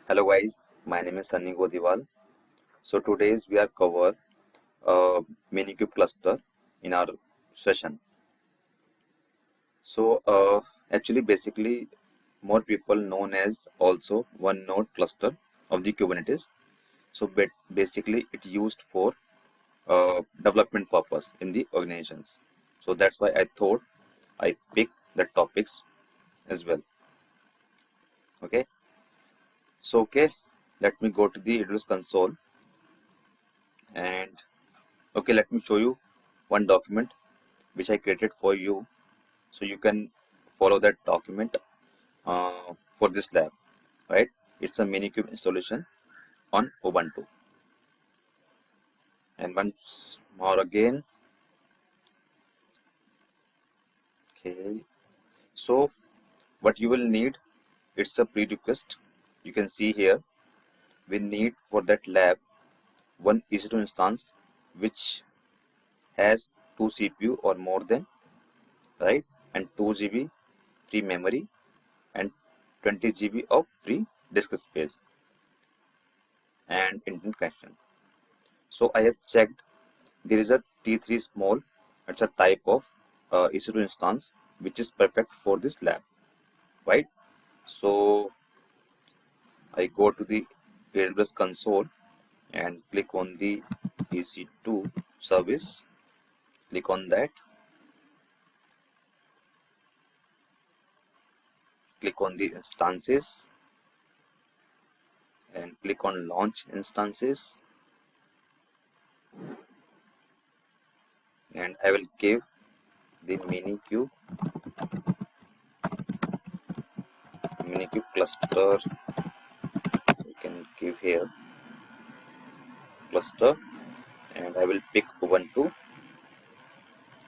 Hello guys, my name is Sunny Godiwal. So today's we are cover Minikube cluster in our session. So actually basically more people known as also one node cluster of the Kubernetes. So basically it used for development purpose in the organizations. So that's why I thought I pick the topics as well. Okay. So let me go to the AWS console and let me show you one document which I created for you, so you can follow that document for this lab, right? It's a Minikube installation on Ubuntu. And once more again, okay. So what you will need, it's a prerequisite. You can see here, we need for that lab one EC2 instance which has 2 CPU or more than, right? And 2 GB free memory and 20 GB of free disk space and internet connection. So I have checked, there is a T3 small, it's a type of EC2 instance which is perfect for this lab, right? So I go to the AWS console and click on the EC2 service, click on that, click on the instances and click on launch instances, and I will give the Minikube cluster. You can give here cluster, and I will pick Ubuntu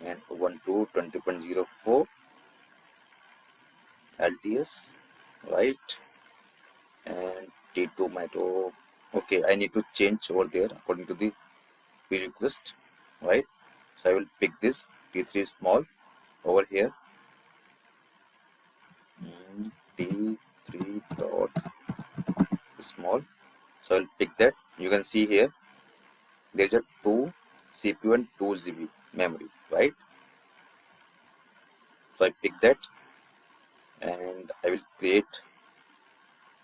and Ubuntu 20.04 LTS, right? And T2 micro. Okay, I need to change over there according to the request, right? So I will pick this T3 small over here. T3 dot small. So I will pick that. You can see here there is a 2 CPU and 2 GB memory, right? So I pick that and I will create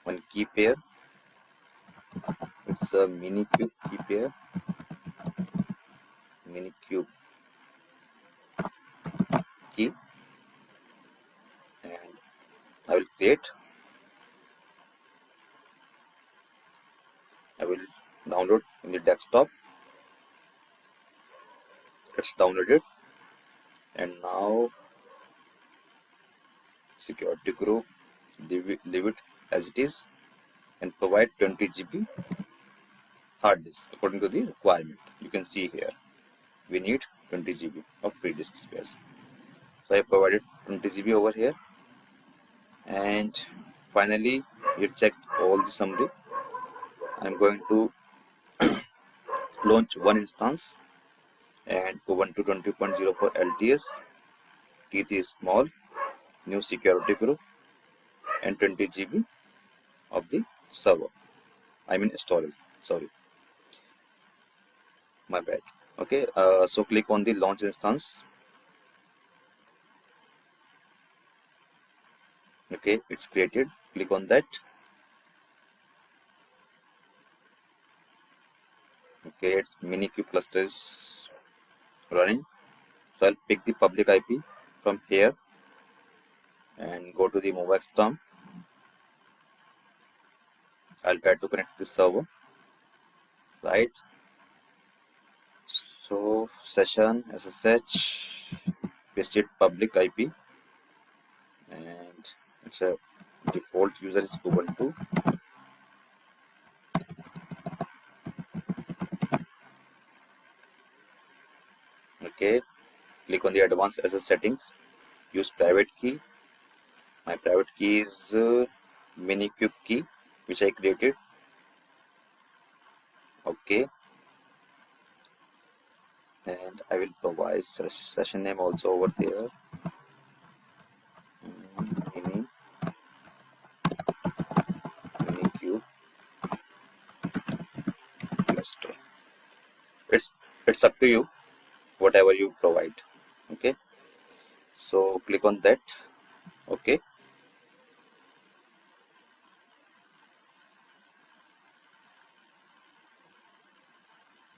one key pair. It's a Minikube key pair, Minikube key, and I will download in the desktop. It's downloaded, and now security group, leave it as it is, and provide 20 GB hard disk according to the requirement. You can see here we need 20 GB of free disk space. So I provided 20 GB over here, and finally we checked all the summary. I'm going to launch one instance and Ubuntu 20.04 LTS, T3 small, new security group, and 20 GB of the server. I mean storage. Sorry, my bad. Okay, so click on the launch instance. Okay, it's created. Click on that. Okay, its Minikube cluster is running. So I'll pick the public IP from here and go to the MoveX term. I'll try to connect this server, right? So session SSH, paste it public IP, and it's a default user is Ubuntu. Okay, click on the advanced SS settings, use private key. My private key is Minikube key which I created. Okay, and I will provide session name also over there. Minikube. it's up to you, whatever you provide. Okay, so click on that. Okay,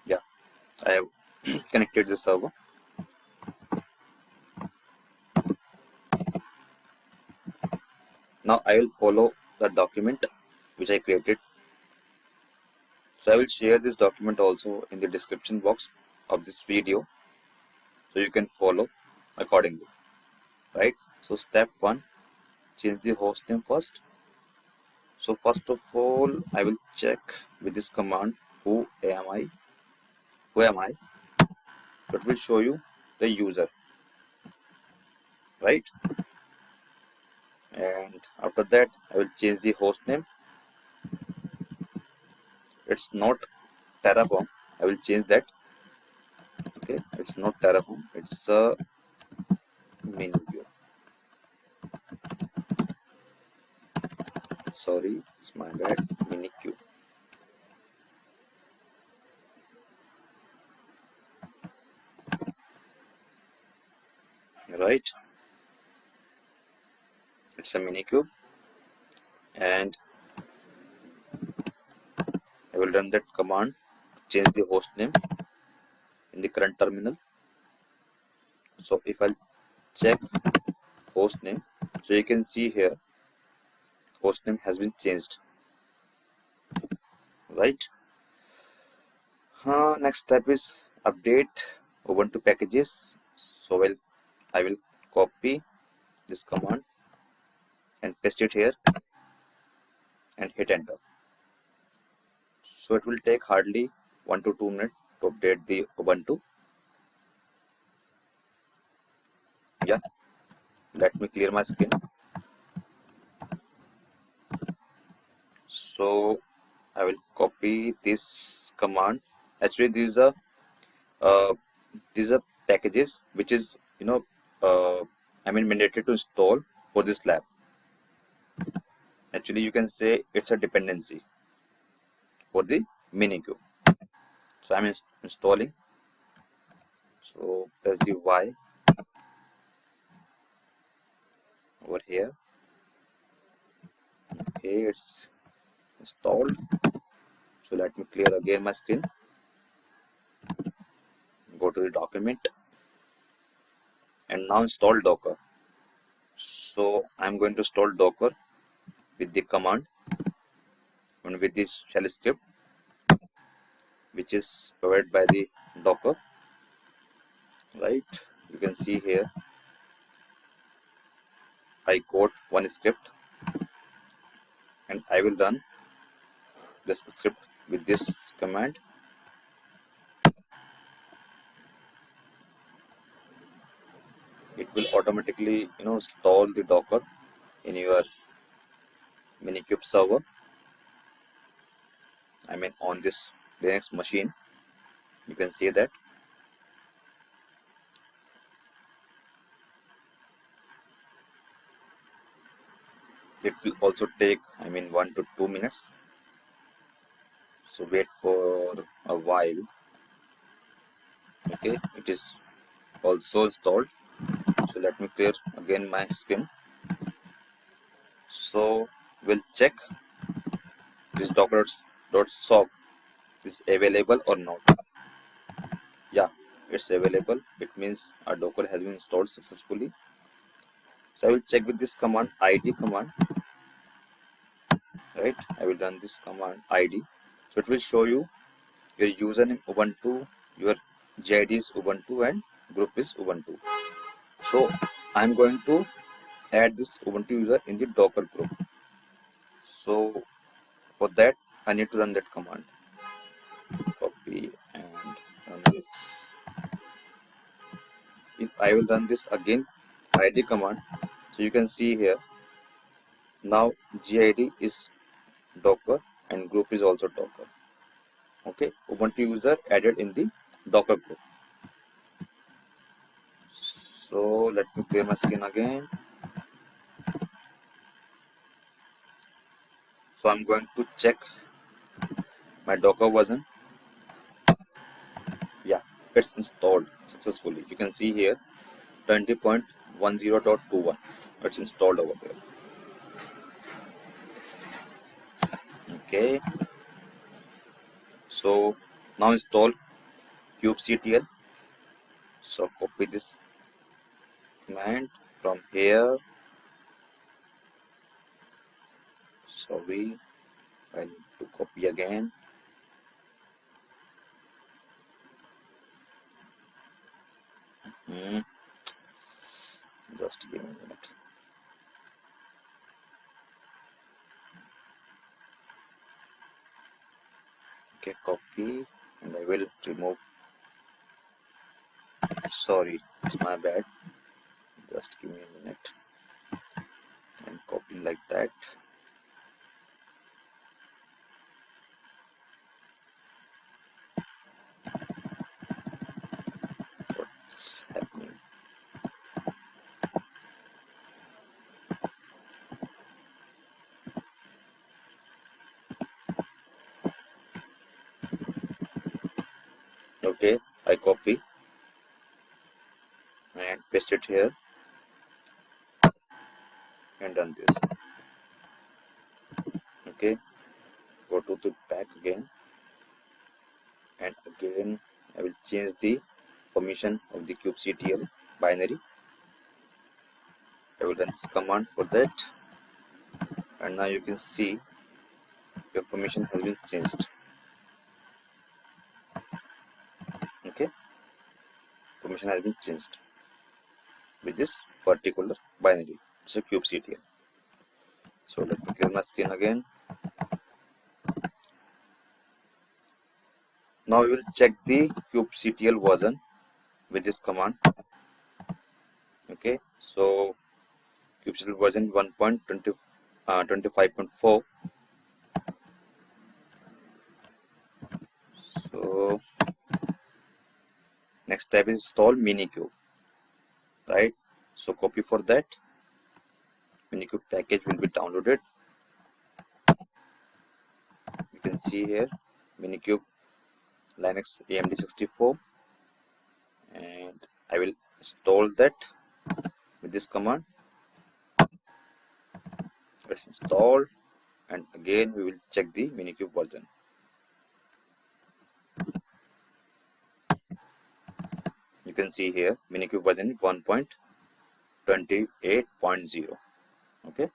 yeah, I have connected the server. Now I will follow the document which I created. So I will share this document also in the description box of this video, so you can follow accordingly, right? So step 1, change the host name first. So first of all, I will check with this command, who am I. That will show you the user, right? And after that, I will change the host name. It's not Terraform. I will change that. Okay, it's not Terraform. It's a Minikube. Sorry, it's my bad. Minikube. Right? It's a Minikube, and I will run that command to change the host name in the current terminal. So if I'll check host name, so you can see here host name has been changed, right? Next step is update Ubuntu packages. So I will copy this command and paste it here and hit enter. So it will take hardly 1 to 2 minutes to update the Ubuntu. Yeah, let me clear my screen. So I will copy this command. Actually, uh, these are packages which is mandatory to install for this lab. Actually, you can say it's a dependency for the Minikube. So I'm installing. So press the Y over here. Okay, it's installed. So let me clear again my screen. Go to the document and now install Docker. So I'm going to install Docker with the command and with this shell script which is provided by the Docker. Right, you can see here I code one script and I will run this script with this command. It will automatically install the Docker in your Minikube server. On this Linux machine, you can see that. It will also take 1 to 2 minutes. So wait for a while. Okay, it is also installed. So let me clear again my screen. So we'll check this docker.sock is available or not. Yeah, it's available. It means our Docker has been installed successfully. So I will check with this command id command. Right, I will run this command id. So it will show you your username Ubuntu, your GID is Ubuntu, and group is Ubuntu. So I'm going to add this Ubuntu user in the Docker group. So for that, I need to run that command. Copy and run this. If I will run this again, id command, so you can see here now GID is Docker and group is also Docker. Okay, Ubuntu user added in the Docker group. So let me clear my screen again. So I'm going to check my Docker version. Yeah, it's installed successfully. You can see here 20.10.21. It's installed over there. Okay, so now install kubectl. So copy this command from here. Sorry, I need to copy again. Just give me a minute. Okay, copy, and I will remove. Sorry, it's my bad. Just give me a minute. And copy like that. What's happening? Okay, I copy and paste it here and done this. Okay, go to the back again, and again I will change the permission of the kubectl binary. I will run this command for that, and now you can see your permission has been changed. Okay, permission has been changed with this particular binary. It's a kubectl. So let me clear my screen again. Now we will check the kubectl version with this command. Okay, so kubectl version 1.25.4. So next step is install Minikube, right? So copy for that. Minikube package will be downloaded. You can see here Minikube Linux AMD64, and I will install that with this command. It's installed, and again we will check the Minikube version. You can see here Minikube version 1.28.0. Okay,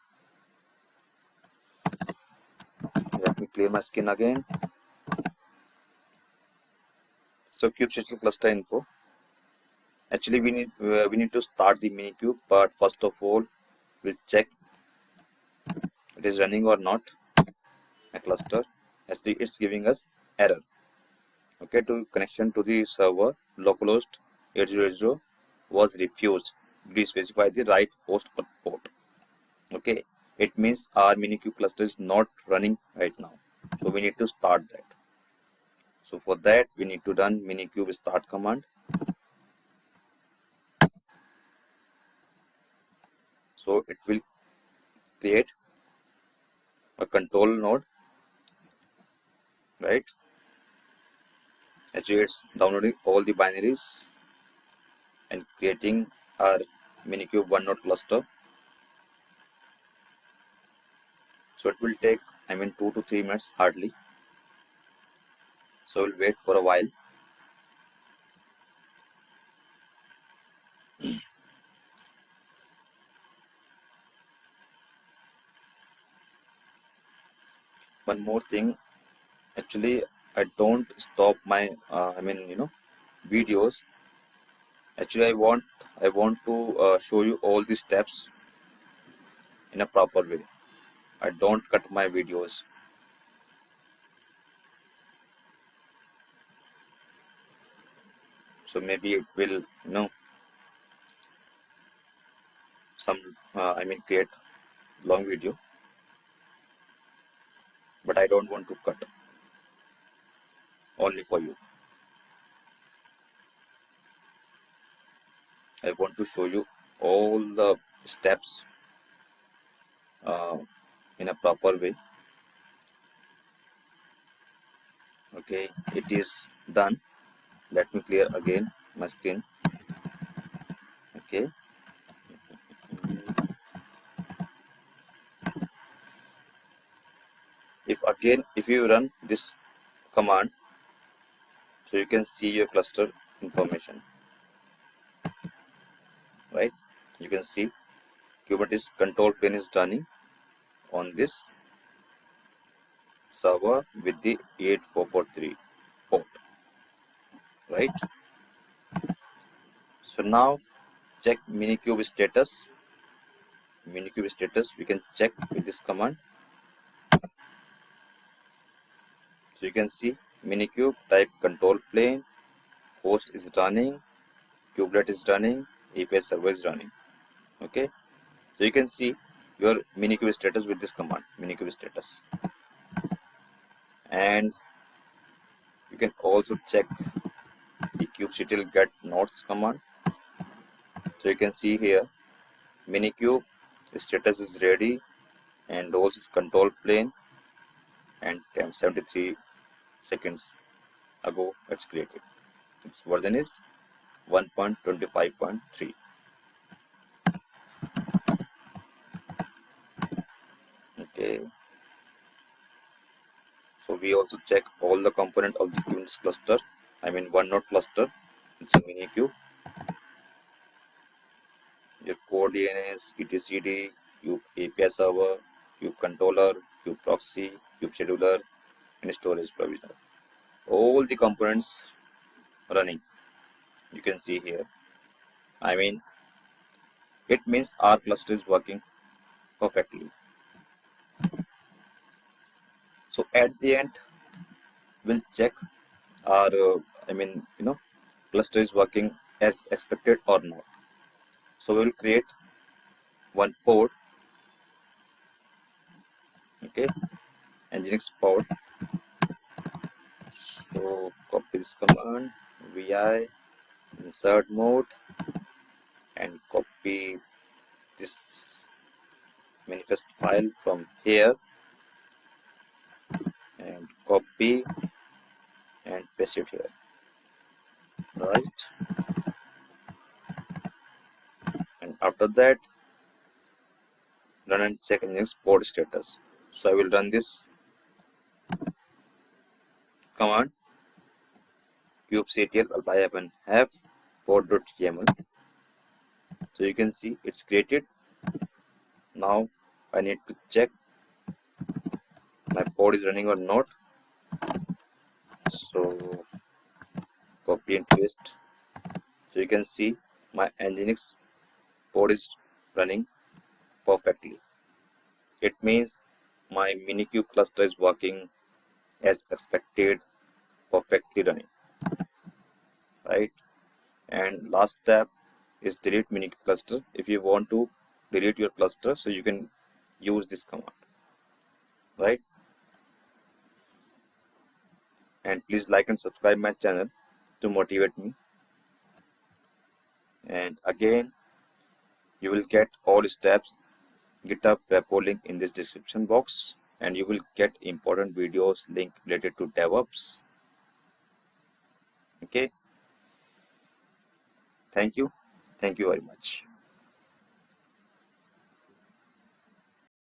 let me clear my screen again. So kubectl cluster info. Actually, we need to start the Minikube, but first of all, we'll check it is running or not. A cluster. Actually, it's giving us error. Okay, to connection to the server localhost 8080 was refused. Please specify the right host or port. Okay, it means our Minikube cluster is not running right now, so we need to start that. So for that, we need to run Minikube start command. So it will create a control node, right? Actually, it's downloading all the binaries and creating our Minikube one node cluster. So it will take 2 to 3 minutes hardly. So we'll wait for a while. One more thing, actually I don't stop my videos. Actually I want to show you all the steps in a proper way. I don't cut my videos. So maybe it will create long video, but I don't want to cut, only for you. I want to show you all the steps in a proper way. Okay, it is done. Let me clear again my screen. Okay. If you run this command, so you can see your cluster information, right? You can see Kubernetes control plane is running on this server with the 8443 port, right? So now check Minikube status. Minikube status we can check with this command. So you can see Minikube type control plane, host is running, kubelet is running, API server is running. Okay, so you can see your Minikube status with this command, Minikube status. And you can also check the kubectl get nodes command. So you can see here Minikube status is ready and roles is control plane, and 73 seconds ago it's created. Its version is 1.25.3. Okay, so we also check all the component of the Kubernetes cluster. I mean one node cluster. It's a Minikube. Your core DNS, etcd, kube API server, kube controller, kube proxy, kube scheduler, and storage provisioner. All the components running. You can see here. I mean, it means our cluster is working perfectly. So at the end, we'll check our, cluster is working as expected or not. So we'll create one pod, okay, Nginx pod. So copy this command, vi insert mode, and copy this manifest file from here and copy and paste it here, right? And after that, run and check Nginx pod status. So I will run this command kubectl -have pod.yaml. So you can see it's created. Now I need to check my pod is running or not. So copy and paste. So you can see my Nginx pod is running perfectly. It means my Minikube cluster is working as expected, perfectly running, right? And last step is delete Minikube cluster. If you want to delete your cluster, so you can use this command, right? And please like and subscribe my channel to motivate me. And again, you will get all steps GitHub Repo link in this description box, and you will get important videos link related to DevOps. Okay, thank you very much.